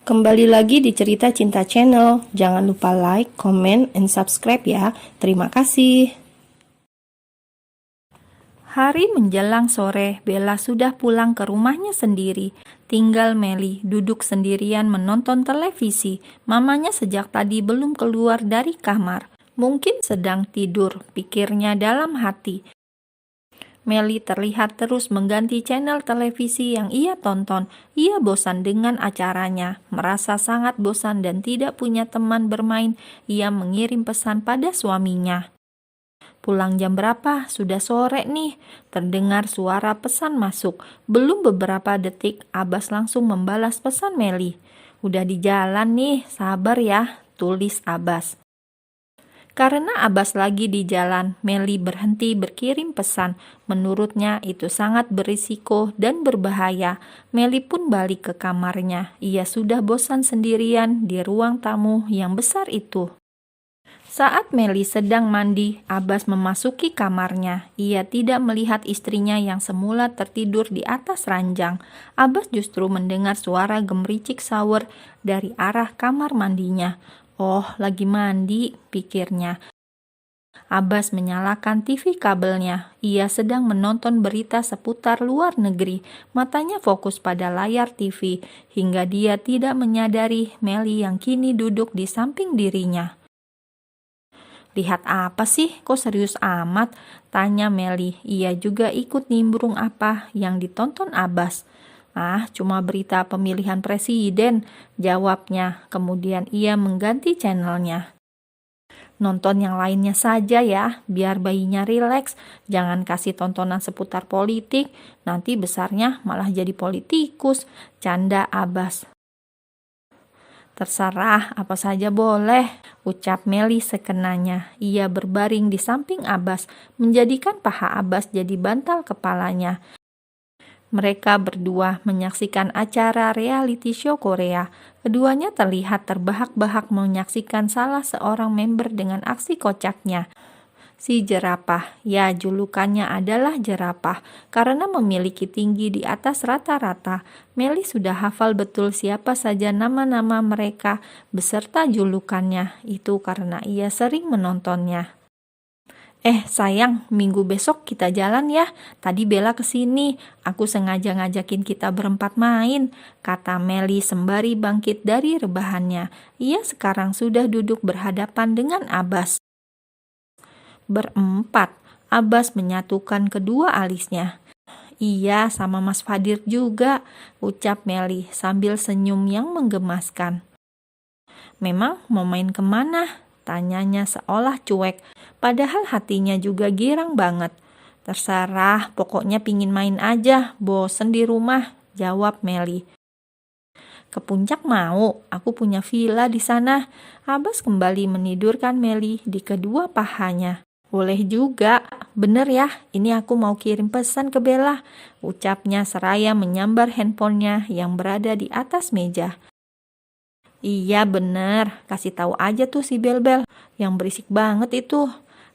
Kembali lagi di Cerita Cinta Channel. Jangan lupa like, comment, and subscribe ya. Terima kasih. Hari menjelang sore, Bella sudah pulang ke rumahnya sendiri. Tinggal Melly duduk sendirian menonton televisi. Mamanya sejak tadi belum keluar dari kamar. Mungkin sedang tidur, pikirnya dalam hati. Melly terlihat terus mengganti channel televisi yang ia tonton. Ia bosan dengan acaranya, merasa sangat bosan dan tidak punya teman bermain. Ia mengirim pesan pada suaminya. Pulang jam berapa? Sudah sore nih. Terdengar suara pesan masuk. Belum beberapa detik, Abbas langsung membalas pesan Melly. Udah di jalan nih, sabar ya, tulis Abbas. Karena Abbas lagi di jalan, Melly berhenti berkirim pesan. Menurutnya itu sangat berisiko dan berbahaya. Melly pun balik ke kamarnya. Ia sudah bosan sendirian di ruang tamu yang besar itu. Saat Melly sedang mandi, Abbas memasuki kamarnya. Ia tidak melihat istrinya yang semula tertidur di atas ranjang. Abbas justru mendengar suara gemericik shower dari arah kamar mandinya. Oh, lagi mandi, pikirnya. Abbas menyalakan TV kabelnya. Ia sedang menonton berita seputar luar negeri. Matanya fokus pada layar TV, hingga dia tidak menyadari Melly yang kini duduk di samping dirinya. Lihat apa sih? Kok serius amat? Tanya Melly. Ia juga ikut nimbrung apa yang ditonton Abbas. Ah, cuma berita pemilihan presiden, jawabnya. Kemudian ia mengganti channelnya. Nonton yang lainnya saja ya, biar bayinya rileks. Jangan kasih tontonan seputar politik, nanti besarnya malah jadi politikus, canda Abbas. Terserah, apa saja boleh, ucap Melly sekenanya. Ia berbaring di samping Abbas, menjadikan paha Abbas jadi bantal kepalanya. Mereka berdua menyaksikan acara reality show Korea. Keduanya terlihat terbahak-bahak menyaksikan salah seorang member dengan aksi kocaknya. Si jerapah, ya julukannya adalah jerapah, karena memiliki tinggi di atas rata-rata. Melly sudah hafal betul siapa saja nama-nama mereka beserta julukannya. Itu karena ia sering menontonnya. Sayang, minggu besok kita jalan ya. Tadi Bella kesini, aku sengaja ngajakin kita berempat main, kata Melly sembari bangkit dari rebahannya. Ia sekarang sudah duduk berhadapan dengan Abbas. Berempat, Abbas menyatukan kedua alisnya. Iya, sama Mas Fadir juga, ucap Melly sambil senyum yang menggemaskan. Memang mau main kemana? Tanyanya seolah cuek, padahal hatinya juga girang banget. Terserah, pokoknya pingin main aja, bosen di rumah, jawab Melly. Ke puncak mau, aku punya villa di sana. Abbas kembali menidurkan Melly di kedua pahanya. Boleh juga, bener ya, ini aku mau kirim pesan ke Bella, ucapnya seraya menyambar handphonenya yang berada di atas meja. Iya bener, kasih tahu aja tuh si Bel-Bel, yang berisik banget itu.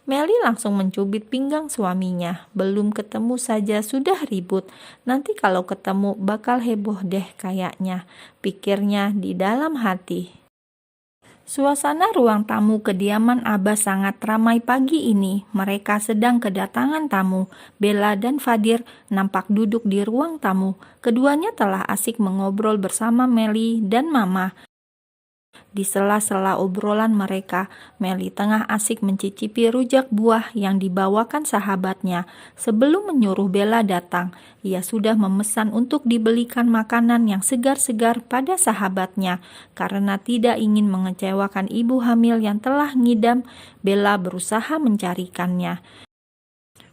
Melly langsung mencubit pinggang suaminya. Belum ketemu saja sudah ribut. Nanti kalau ketemu bakal heboh deh kayaknya, pikirnya di dalam hati. Suasana ruang tamu kediaman Abbas sangat ramai pagi ini. Mereka sedang kedatangan tamu. Bella dan Fadir nampak duduk di ruang tamu. Keduanya telah asik mengobrol bersama Melly dan Mama. Di sela-sela obrolan mereka, Melly tengah asik mencicipi rujak buah yang dibawakan sahabatnya. Sebelum menyuruh Bella datang, ia sudah memesan untuk dibelikan makanan yang segar-segar pada sahabatnya. Karena tidak ingin mengecewakan ibu hamil yang telah ngidam, Bella berusaha mencarikannya.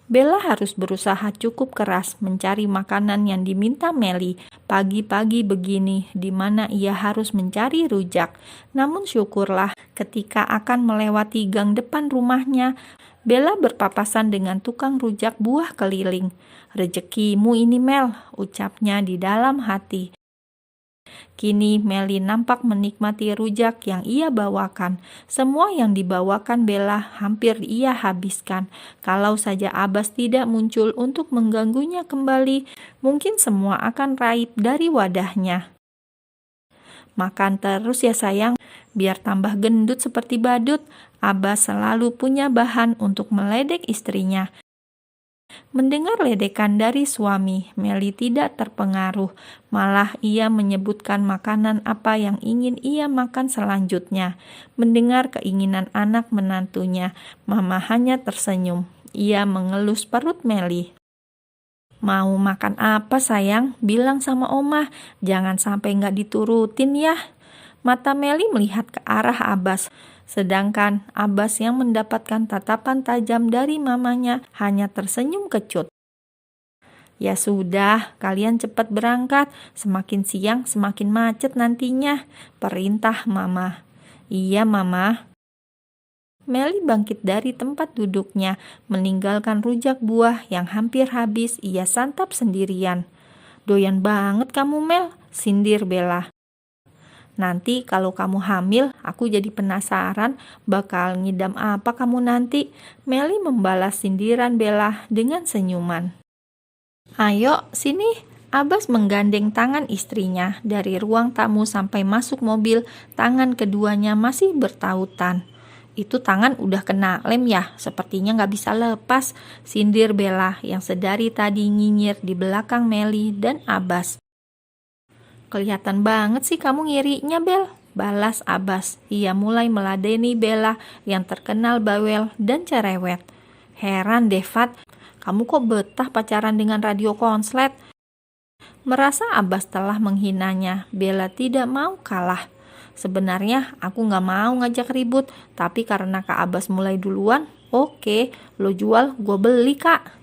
Bella harus berusaha cukup keras mencari makanan yang diminta Melly pagi-pagi begini, di mana ia harus mencari rujak. Namun syukurlah ketika akan melewati gang depan rumahnya, Bella berpapasan dengan tukang rujak buah keliling. Rezekimu ini Mel, ucapnya di dalam hati. Kini Melly nampak menikmati rujak yang ia bawakan. Semua yang dibawakan Bella hampir ia habiskan. Kalau saja Abbas tidak muncul untuk mengganggunya kembali, mungkin semua akan raib dari wadahnya. Makan terus ya sayang, biar tambah gendut seperti badut. Abbas selalu punya bahan untuk meledek istrinya. Mendengar ledekan dari suami, Meli tidak terpengaruh. Malah ia menyebutkan makanan apa yang ingin ia makan selanjutnya. Mendengar keinginan anak menantunya, Mama hanya tersenyum. Ia mengelus perut Meli. Mau makan apa sayang? Bilang sama Oma, jangan sampai nggak diturutin ya. Mata Meli melihat ke arah Abbas. Sedangkan Abbas yang mendapatkan tatapan tajam dari mamanya hanya tersenyum kecut. Ya sudah, kalian cepat berangkat. Semakin siang semakin macet nantinya. Perintah Mama. Iya Mama. Meli bangkit dari tempat duduknya, meninggalkan rujak buah yang hampir habis ia santap sendirian. Doyan banget kamu Mel, sindir Bella. Nanti kalau kamu hamil, aku jadi penasaran bakal ngidam apa kamu nanti. Meli membalas sindiran Bella dengan senyuman. Ayo, sini. Abbas menggandeng tangan istrinya dari ruang tamu sampai masuk mobil, tangan keduanya masih bertautan. Itu tangan udah kena lem ya, sepertinya nggak bisa lepas, sindir Bella yang sedari tadi nyinyir di belakang Meli dan Abbas. Kelihatan banget sih kamu ngirinya Bel, balas Abbas. Ia mulai meladeni Bella yang terkenal bawel dan cerewet. Heran deh Fat, kamu kok betah pacaran dengan radio konslet? Merasa Abbas telah menghinanya, Bella tidak mau kalah. Sebenarnya aku gak mau ngajak ribut, tapi karena Kak Abbas mulai duluan, oke, lo jual, gue beli Kak.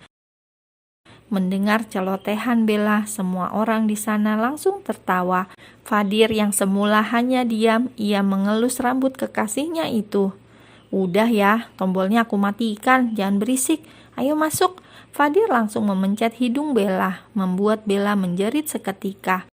Mendengar celotehan Bella, semua orang di sana langsung tertawa. Fadir yang semula hanya diam, ia mengelus rambut kekasihnya itu. Udah ya, tombolnya aku matikan, jangan berisik, ayo masuk. Fadir langsung memencet hidung Bella, membuat Bella menjerit seketika.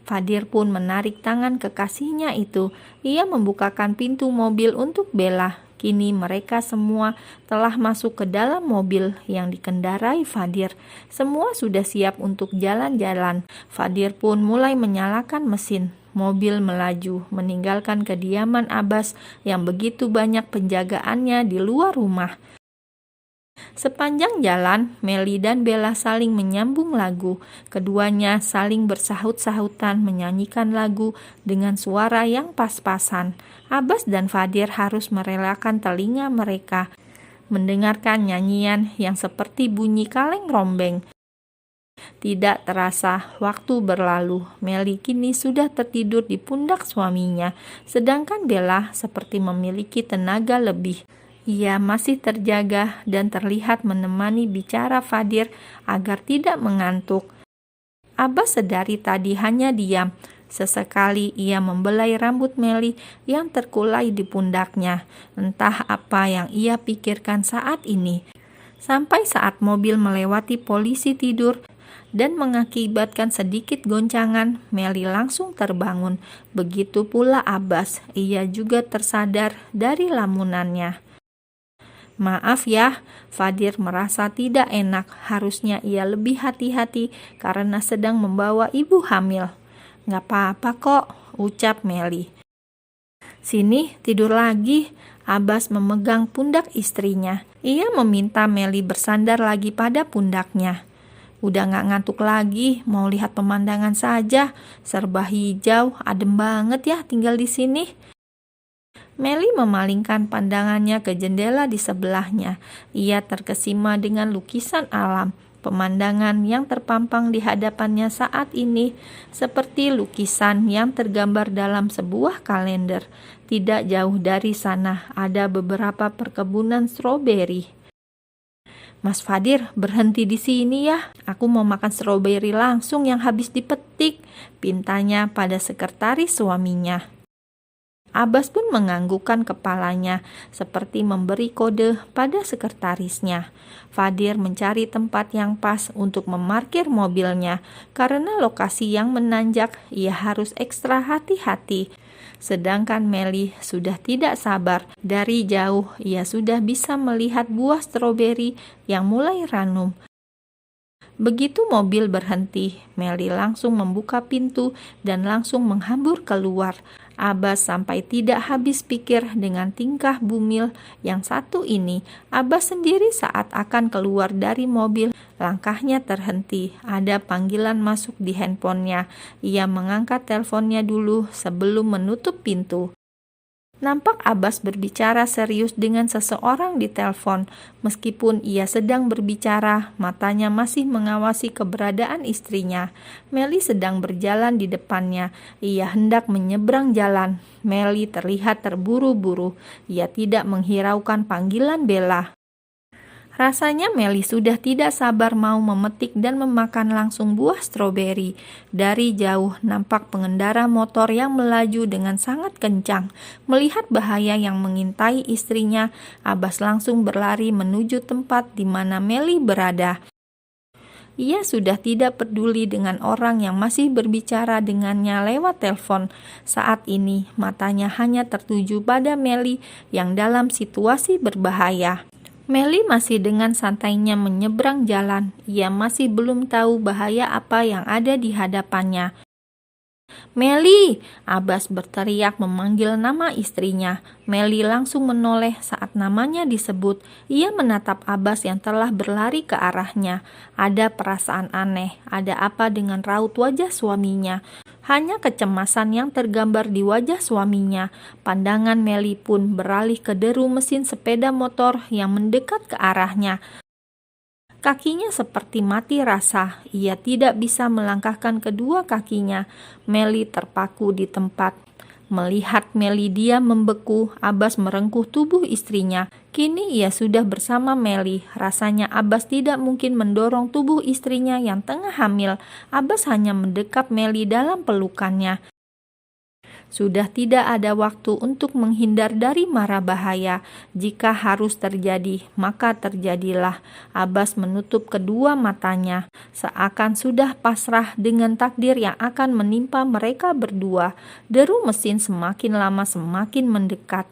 Fadir pun menarik tangan kekasihnya itu. Ia membukakan pintu mobil untuk Bella. Kini mereka semua telah masuk ke dalam mobil yang dikendarai Fadir. Semua sudah siap untuk jalan-jalan. Fadir pun mulai menyalakan mesin. Mobil melaju, meninggalkan kediaman Abbas yang begitu banyak penjagaannya di luar rumah. Sepanjang jalan, Meli dan Bella saling menyambung lagu. Keduanya saling bersahut-sahutan menyanyikan lagu dengan suara yang pas-pasan. Abbas dan Fadir harus merelakan telinga mereka mendengarkan nyanyian yang seperti bunyi kaleng rombeng. Tidak terasa waktu berlalu. Meli kini sudah tertidur di pundak suaminya, sedangkan Bella seperti memiliki tenaga lebih. Ia masih terjaga dan terlihat menemani bicara Fadir agar tidak mengantuk. Abbas sedari tadi hanya diam. Sesekali ia membelai rambut Meli yang terkulai di pundaknya. Entah apa yang ia pikirkan saat ini. Sampai saat mobil melewati polisi tidur dan mengakibatkan sedikit goncangan, Meli langsung terbangun. Begitu pula Abbas, ia juga tersadar dari lamunannya. Maaf ya, Fadir merasa tidak enak. Harusnya ia lebih hati-hati karena sedang membawa ibu hamil. Gak apa-apa kok, ucap Meli. Sini, tidur lagi. Abbas memegang pundak istrinya. Ia meminta Meli bersandar lagi pada pundaknya. Udah gak ngantuk lagi, mau lihat pemandangan saja. Serba hijau, adem banget ya tinggal di sini. Meli memalingkan pandangannya ke jendela di sebelahnya. Ia terkesima dengan lukisan alam. Pemandangan yang terpampang di hadapannya saat ini seperti lukisan yang tergambar dalam sebuah kalender. Tidak jauh dari sana ada beberapa perkebunan stroberi. Mas Fadir, berhenti di sini ya. Aku mau makan stroberi langsung yang habis dipetik, pintanya pada sekretaris suaminya. Abbas pun menganggukkan kepalanya seperti memberi kode pada sekretarisnya. Fadir mencari tempat yang pas untuk memarkir mobilnya. Karena lokasi yang menanjak, ia harus ekstra hati-hati. Sedangkan Meli sudah tidak sabar. Dari jauh, ia sudah bisa melihat buah stroberi yang mulai ranum. Begitu mobil berhenti, Meli langsung membuka pintu dan langsung menghambur keluar. Abbas sampai tidak habis pikir dengan tingkah bumil yang satu ini. Abbas sendiri saat akan keluar dari mobil, langkahnya terhenti. Ada panggilan masuk di handphonenya. Ia mengangkat teleponnya dulu sebelum menutup pintu. Nampak Abbas berbicara serius dengan seseorang di telepon. Meskipun ia sedang berbicara, matanya masih mengawasi keberadaan istrinya. Meli sedang berjalan di depannya. Ia hendak menyeberang jalan. Meli terlihat terburu-buru. Ia tidak menghiraukan panggilan Bella. Rasanya Meli sudah tidak sabar mau memetik dan memakan langsung buah stroberi. Dari jauh nampak pengendara motor yang melaju dengan sangat kencang. Melihat bahaya yang mengintai istrinya, Abbas langsung berlari menuju tempat di mana Meli berada. Ia sudah tidak peduli dengan orang yang masih berbicara dengannya lewat telepon. Saat ini matanya hanya tertuju pada Meli yang dalam situasi berbahaya. Meli masih dengan santainya menyeberang jalan. Ia masih belum tahu bahaya apa yang ada di hadapannya. "Meli!" Abbas berteriak memanggil nama istrinya. Meli langsung menoleh saat namanya disebut. Ia menatap Abbas yang telah berlari ke arahnya. Ada perasaan aneh. Ada apa dengan raut wajah suaminya? Hanya kecemasan yang tergambar di wajah suaminya. Pandangan Meli pun beralih ke deru mesin sepeda motor yang mendekat ke arahnya. Kakinya seperti mati rasa. Ia tidak bisa melangkahkan kedua kakinya. Meli terpaku di tempat. Melihat Meli diam membeku, Abbas merengkuh tubuh istrinya. Kini ia sudah bersama Meli. Rasanya Abbas tidak mungkin mendorong tubuh istrinya yang tengah hamil. Abbas hanya mendekap Meli dalam pelukannya. Sudah tidak ada waktu untuk menghindar dari mara bahaya. Jika harus terjadi, maka terjadilah. Abbas menutup kedua matanya, seakan sudah pasrah dengan takdir yang akan menimpa mereka berdua. Deru mesin semakin lama semakin mendekat.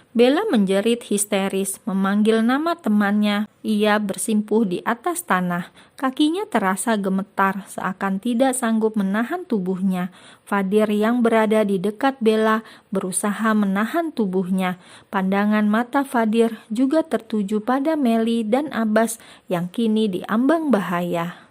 Bella menjerit histeris, memanggil nama temannya. Ia bersimpuh di atas tanah. Kakinya terasa gemetar, seakan tidak sanggup menahan tubuhnya. Fadir yang berada di dekat Bella berusaha menahan tubuhnya. Pandangan mata Fadir juga tertuju pada Meli dan Abbas yang kini diambang bahaya.